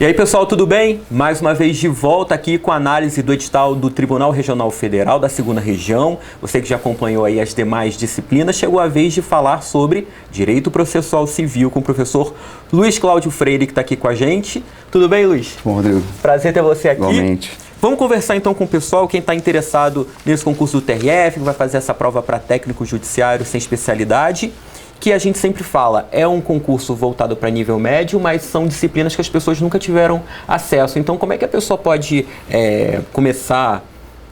E aí, pessoal, tudo bem? Mais uma vez de volta aqui com a análise do edital do Tribunal Regional Federal da 2ª Região. Você que já acompanhou aí as demais disciplinas, chegou a vez de falar sobre Direito Processual Civil com o professor Luiz Cláudio Freire, que está aqui com a gente. Tudo bem, Luiz? Bom, Rodrigo. Prazer ter você aqui. Igualmente. Vamos conversar então com o pessoal, quem está interessado nesse concurso do TRF, que vai fazer essa prova para técnico judiciário sem especialidade, que a gente sempre fala, é um concurso voltado para nível médio, mas são disciplinas que as pessoas nunca tiveram acesso. Então, como é que a pessoa pode começar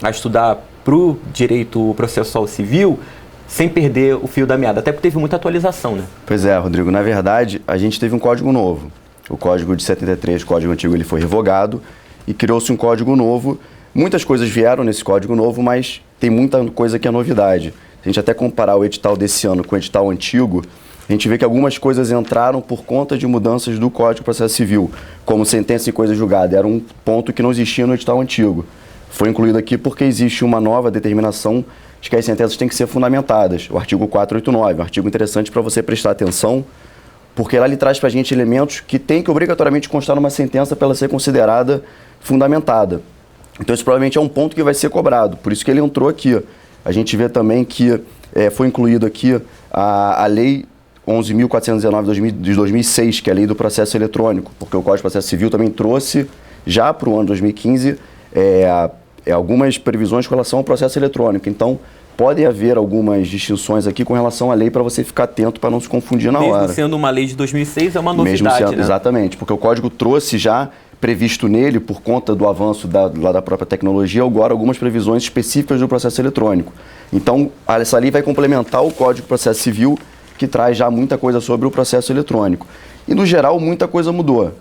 a estudar para o direito processual civil sem perder o fio da meada? Até porque teve muita atualização, né? Pois é, Rodrigo. Na verdade, a gente teve um código novo. O código de 73, o código antigo, ele foi revogado e criou-se um código novo. Muitas coisas vieram nesse código novo, mas tem muita coisa que é novidade. Se a gente até comparar o edital desse ano com o edital antigo, a gente vê que algumas coisas entraram por conta de mudanças do Código de Processo Civil, como sentença e coisa julgada. Era um ponto que não existia no edital antigo. Foi incluído aqui porque existe uma nova determinação de que as sentenças têm que ser fundamentadas, o artigo 489, um artigo interessante para você prestar atenção, porque lá ele traz para a gente elementos que tem que obrigatoriamente constar numa sentença para ela ser considerada fundamentada. Então, isso provavelmente é um ponto que vai ser cobrado, por isso que ele entrou aqui. A gente vê também que foi incluído aqui a Lei 11.419 de 2006, que é a Lei do Processo Eletrônico, porque o Código de Processo Civil também trouxe, já para o ano 2015, algumas previsões com relação ao processo eletrônico. Então, podem haver algumas distinções aqui com relação à lei para você ficar atento para não se confundir na hora. Mesmo sendo uma lei de 2006, é uma novidade, Mesmo sendo, né? Exatamente, porque o Código trouxe já previsto nele, por conta do avanço da própria tecnologia, agora algumas previsões específicas do processo eletrônico. Então, essa lei vai complementar o Código de Processo Civil, que traz já muita coisa sobre o processo eletrônico. E, no geral, muita coisa mudou.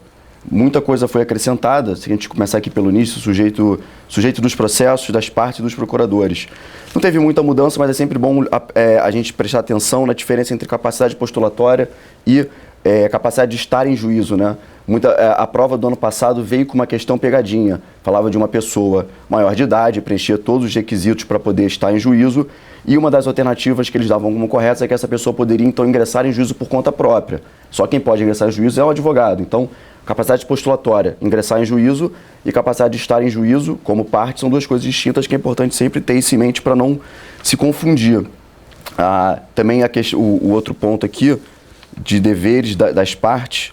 Muita coisa foi acrescentada. Se a gente começar aqui pelo início, sujeito dos processos, das partes e dos procuradores. Não teve muita mudança, mas é sempre bom a gente prestar atenção na diferença entre capacidade postulatória e capacidade de estar em juízo, né? A prova do ano passado veio com uma questão pegadinha. Falava de uma pessoa maior de idade, preenchia todos os requisitos para poder estar em juízo, e uma das alternativas que eles davam como corretas é que essa pessoa poderia, então, ingressar em juízo por conta própria. Só quem pode ingressar em juízo é o advogado. Então, capacidade postulatória, ingressar em juízo, e capacidade de estar em juízo, como parte, são duas coisas distintas que é importante sempre ter isso em mente para não se confundir. Também o outro ponto aqui, de deveres das partes,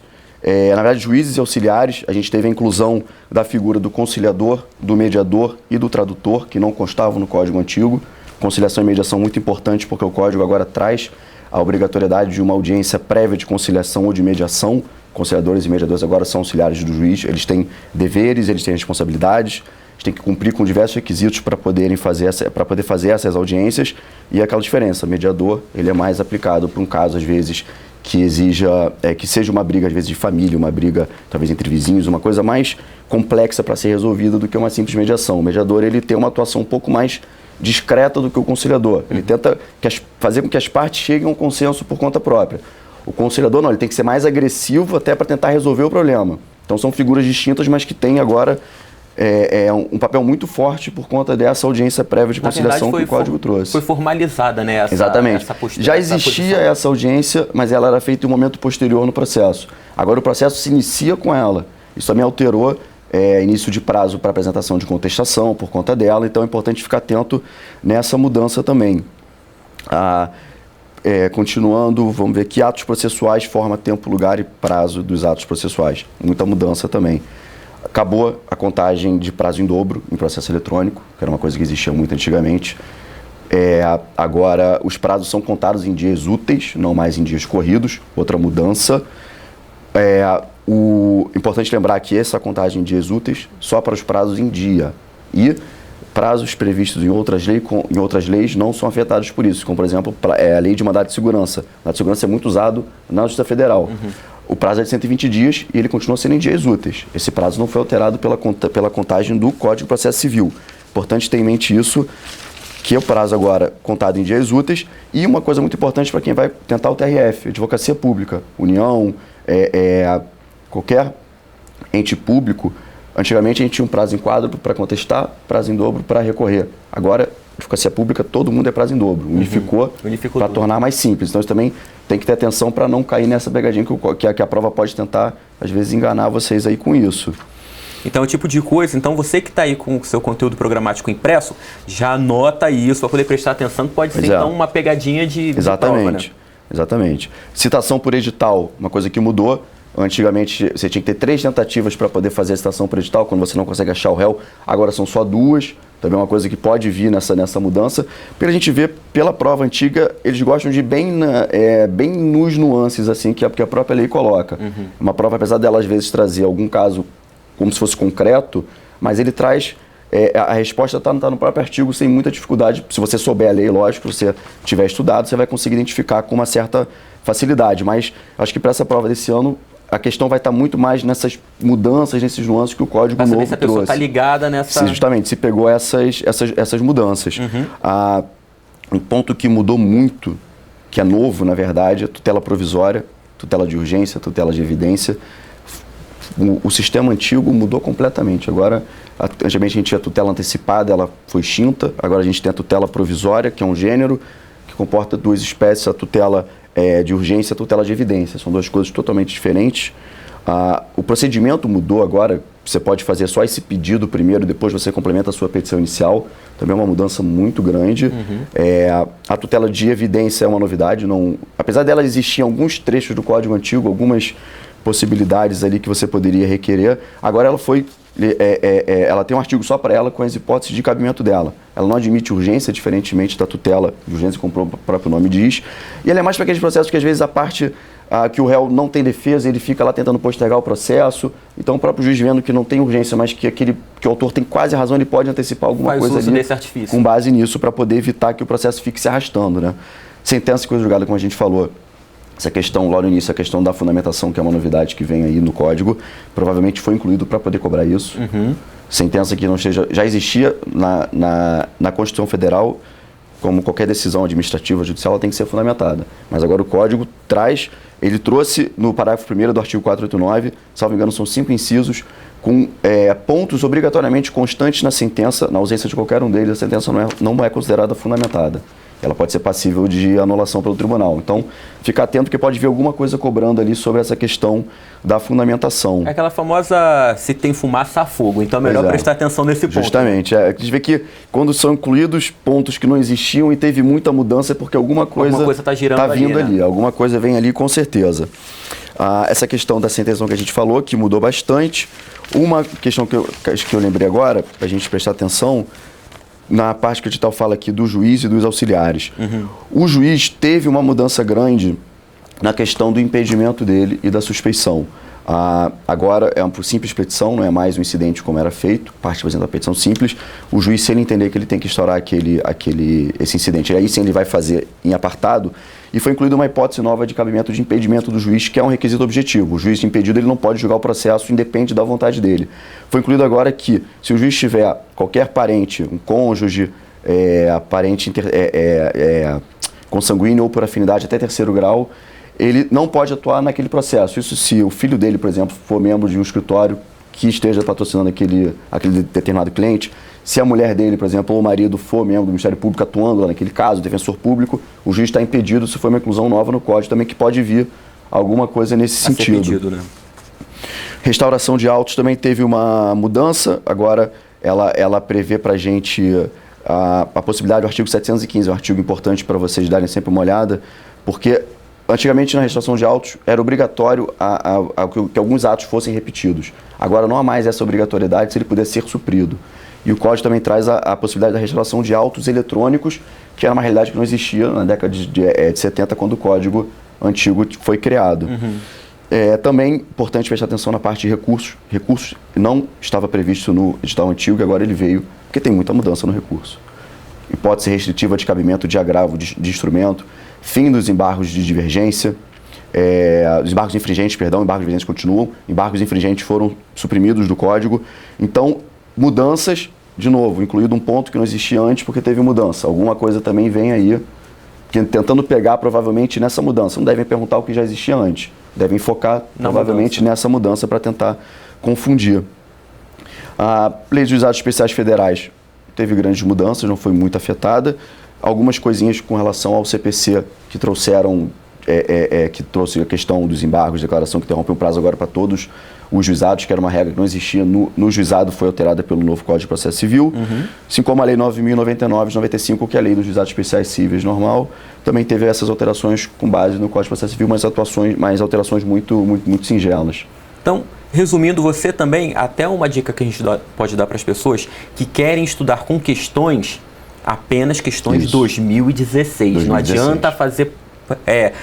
na verdade, juízes e auxiliares, a gente teve a inclusão da figura do conciliador, do mediador e do tradutor, que não constavam no Código Antigo. Conciliação e mediação muito importante, porque o Código agora traz a obrigatoriedade de uma audiência prévia de conciliação ou de mediação. Conciliadores e mediadores agora são auxiliares do juiz, eles têm deveres, eles têm responsabilidades, eles têm que cumprir com diversos requisitos para poder fazer essas audiências, e aquela diferença, mediador, ele é mais aplicado para um caso, às vezes, que exija, que seja uma briga, às vezes, de família, uma briga, talvez, entre vizinhos, uma coisa mais complexa para ser resolvida do que uma simples mediação. O mediador, ele tem uma atuação um pouco mais discreta do que o conciliador. Ele tenta fazer com que as partes cheguem a um consenso por conta própria. O conciliador, não, ele tem que ser mais agressivo até para tentar resolver o problema. Então, são figuras distintas, mas que têm agora um papel muito forte por conta dessa audiência prévia de conciliação que o Código trouxe. Foi formalizada, né? Exatamente. Essa postura, já existia essa audiência, mas ela era feita em um momento posterior no processo. Agora o processo se inicia com ela. Isso também alterou início de prazo para apresentação de contestação por conta dela, então é importante ficar atento nessa mudança também. Continuando, vamos ver que atos processuais forma tempo, lugar e prazo dos atos processuais. Muita mudança também. Acabou a contagem de prazo em dobro em processo eletrônico, que era uma coisa que existia muito antigamente. Agora, os prazos são contados em dias úteis, não mais em dias corridos. Outra mudança. Importante lembrar que essa contagem em dias úteis só para os prazos em dia. E prazos previstos em outras leis não são afetados por isso, como, por exemplo, a lei de mandado de segurança. O mandado de segurança é muito usado na Justiça Federal. O prazo é de 120 dias e ele continua sendo em dias úteis. Esse prazo não foi alterado pela contagem do Código de Processo Civil. Importante ter em mente isso, que é o prazo agora contado em dias úteis. E uma coisa muito importante para quem vai tentar o TRF, Advocacia Pública, União, qualquer ente público. Antigamente a gente tinha um prazo em quádruplo para contestar, prazo em dobro para recorrer. Agora advocacia pública, todo mundo é prazo em dobro. Unificou para tornar mais simples. Então, isso também tem que ter atenção para não cair nessa pegadinha que a prova pode tentar, às vezes, enganar vocês aí com isso. Então, é o tipo de coisa. Então, você que está aí com o seu conteúdo programático impresso, já anota isso para poder prestar atenção, que pode ser, então, uma pegadinha de prova, né? Exatamente. Citação por edital, uma coisa que mudou. Antigamente, você tinha que ter 3 tentativas para poder fazer a citação por edital, quando você não consegue achar o réu. Agora são só 2. Também é uma coisa que pode vir nessa mudança. Porque a gente vê, pela prova antiga, eles gostam de ir bem nos nuances, assim, que a própria lei coloca. Uma prova, apesar dela, às vezes, trazer algum caso como se fosse concreto, mas ele traz... a resposta está no próprio artigo sem muita dificuldade. Se você souber a lei, lógico, se você tiver estudado, você vai conseguir identificar com uma certa facilidade. Mas acho que para essa prova desse ano, a questão vai estar muito mais nessas mudanças, nesses nuances que o Código Novo trouxe. A pessoa está ligada nessa... Sim, justamente, se pegou essas mudanças. Um ponto que mudou muito, que é novo, na verdade, é tutela provisória, tutela de urgência, tutela de evidência. O sistema antigo mudou completamente. Agora, antigamente a gente tinha a tutela antecipada, ela foi extinta. Agora a gente tem a tutela provisória, que é um gênero que comporta 2 espécies, a tutela de urgência e a tutela de evidência. São 2 coisas totalmente diferentes. O procedimento mudou agora. Você pode fazer só esse pedido primeiro, depois você complementa a sua petição inicial. Também é uma mudança muito grande. A tutela de evidência é uma novidade. Apesar dela existir em alguns trechos do Código Antigo, algumas possibilidades ali que você poderia requerer. Agora ela tem um artigo só para ela com as hipóteses de cabimento dela. Ela não admite urgência, diferentemente da tutela de urgência, como o próprio nome diz. E ela é mais para aqueles processos que às vezes a parte que o réu não tem defesa, ele fica lá tentando postergar o processo. Então o próprio juiz vendo que não tem urgência, mas que o autor tem quase razão, ele pode antecipar alguma coisa ali desse artifício, com base nisso, para poder evitar que o processo fique se arrastando, né? Sentença e coisa julgada, como a gente falou. Essa questão, lá no início, a questão da fundamentação, que é uma novidade que vem aí no Código, provavelmente foi incluído para poder cobrar isso. Sentença que não esteja... Já existia na Constituição Federal, como qualquer decisão administrativa ou judicial, ela tem que ser fundamentada. Mas agora o Código ele trouxe no parágrafo 1º do artigo 489, salvo engano, são 5 incisos, com pontos obrigatoriamente constantes na sentença. Na ausência de qualquer um deles, a sentença não é considerada fundamentada. Ela pode ser passível de anulação pelo tribunal. Então, fica atento que pode vir alguma coisa cobrando ali sobre essa questão da fundamentação. É aquela famosa, se tem fumaça, há fogo. Então, é melhor prestar atenção nesse ponto. Justamente. A gente vê que quando são incluídos pontos que não existiam e teve muita mudança, é porque alguma coisa está girando vindo ali, né? Alguma coisa vem ali, com certeza. Essa questão da sentença que a gente falou, que mudou bastante. Uma questão que eu lembrei agora, para a gente prestar atenção, na parte que o edital fala aqui do juiz e dos auxiliares. O juiz teve uma mudança grande na questão do impedimento dele e da suspeição. Agora é uma simples petição, não é mais um incidente como era feito, parte fazendo a petição simples. O juiz, se ele entender que ele tem que instaurar esse incidente, aí sim ele vai fazer em apartado. E foi incluída uma hipótese nova de cabimento de impedimento do juiz, que é um requisito objetivo. O juiz impedido ele não pode julgar o processo, independe da vontade dele. Foi incluído agora que, se o juiz tiver qualquer parente, um cônjuge, parente consanguíneo ou por afinidade até 3º grau, ele não pode atuar naquele processo. Isso se o filho dele, por exemplo, for membro de um escritório que esteja patrocinando aquele determinado cliente. Se a mulher dele, por exemplo, ou o marido for membro do Ministério Público atuando lá naquele caso, defensor público, o juiz está impedido, se for uma inclusão nova no Código também, que pode vir alguma coisa nesse sentido. Pedido, né? Restauração de autos também teve uma mudança. Agora ela prevê para a gente a possibilidade do artigo 715, é um artigo importante para vocês darem sempre uma olhada, porque antigamente na restauração de autos era obrigatório que alguns atos fossem repetidos. Agora não há mais essa obrigatoriedade se ele puder ser suprido. E o Código também traz a possibilidade da restauração de autos eletrônicos, que era uma realidade que não existia na década de 70, quando o Código Antigo foi criado. Também importante prestar atenção na parte de recursos. Recursos não estava previsto no edital antigo e agora ele veio, porque tem muita mudança no recurso. Hipótese restritiva de cabimento de agravo de instrumento, fim dos embargos de divergência, os embargos infringentes, embargos de divergência continuam, embargos infringentes foram suprimidos do Código. Então, mudanças, de novo, incluído um ponto que não existia antes porque teve mudança. Alguma coisa também vem aí, tentando pegar provavelmente nessa mudança. Não devem perguntar o que já existia antes. Devem focar provavelmente nessa mudança para tentar confundir. A Lei de Juizados Especiais Federais teve grandes mudanças, não foi muito afetada. Algumas coisinhas com relação ao CPC que trouxeram, que trouxe a questão dos embargos, declaração que interrompe o prazo agora para todos os juizados, que era uma regra que não existia no juizado, foi alterada pelo novo Código de Processo Civil. Assim como a Lei 9.099 de 95, que é a Lei dos Juizados Especiais Cíveis normal, também teve essas alterações com base no Código de Processo Civil, mas alterações muito singelas. Então, resumindo, você também, até uma dica que a gente pode dar para as pessoas que querem estudar com questões, apenas questões de 2016. Não adianta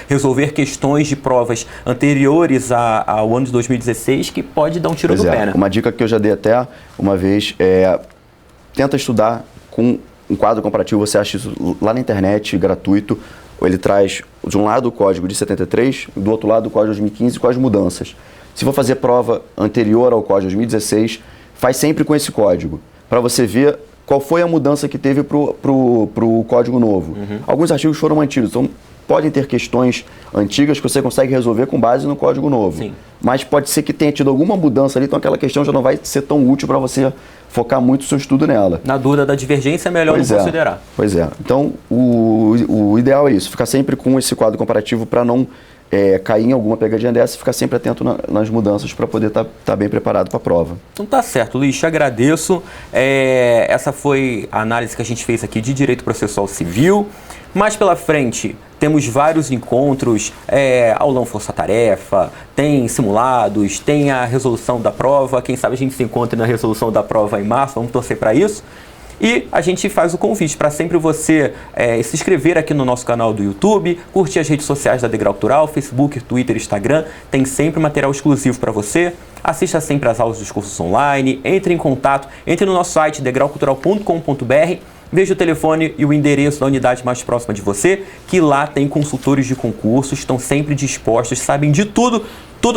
resolver questões de provas anteriores ao ano de 2016, que pode dar um tiro no pé, né? Uma dica que eu já dei até uma vez tenta estudar com um quadro comparativo, você acha isso lá na internet, gratuito. Ele traz, de um lado, o código de 73, do outro lado, o código de 2015 com as mudanças. Se for fazer prova anterior ao código de 2016, faz sempre com esse código, para você ver qual foi a mudança que teve para o código novo. Alguns artigos foram mantidos, então podem ter questões antigas que você consegue resolver com base no código novo. Sim. Mas pode ser que tenha tido alguma mudança ali, então aquela questão já não vai ser tão útil para você focar muito o seu estudo nela. Na dúvida da divergência, é melhor não considerar. Pois é. Então, o ideal é isso, ficar sempre com esse quadro comparativo para não cair em alguma pegadinha dessa e ficar sempre atento nas mudanças para poder estar bem preparado para a prova. Então tá certo, Luiz, te agradeço. Essa foi a análise que a gente fez aqui de Direito Processual Civil. Mais pela frente, temos vários encontros, aulão força-tarefa, tem simulados, tem a resolução da prova. Quem sabe a gente se encontre na resolução da prova em março, vamos torcer para isso. E a gente faz o convite para sempre você se inscrever aqui no nosso canal do YouTube, curtir as redes sociais da Degrau Cultural, Facebook, Twitter, Instagram, tem sempre material exclusivo para você. Assista sempre às aulas dos cursos online, entre em contato, entre no nosso site degraucultural.com.br, veja o telefone e o endereço da unidade mais próxima de você, que lá tem consultores de concursos, estão sempre dispostos, sabem de tudo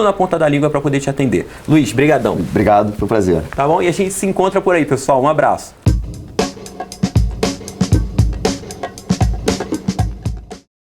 na ponta da língua para poder te atender. Luiz, brigadão. Obrigado, foi um prazer. Tá bom? E a gente se encontra por aí, pessoal. Um abraço.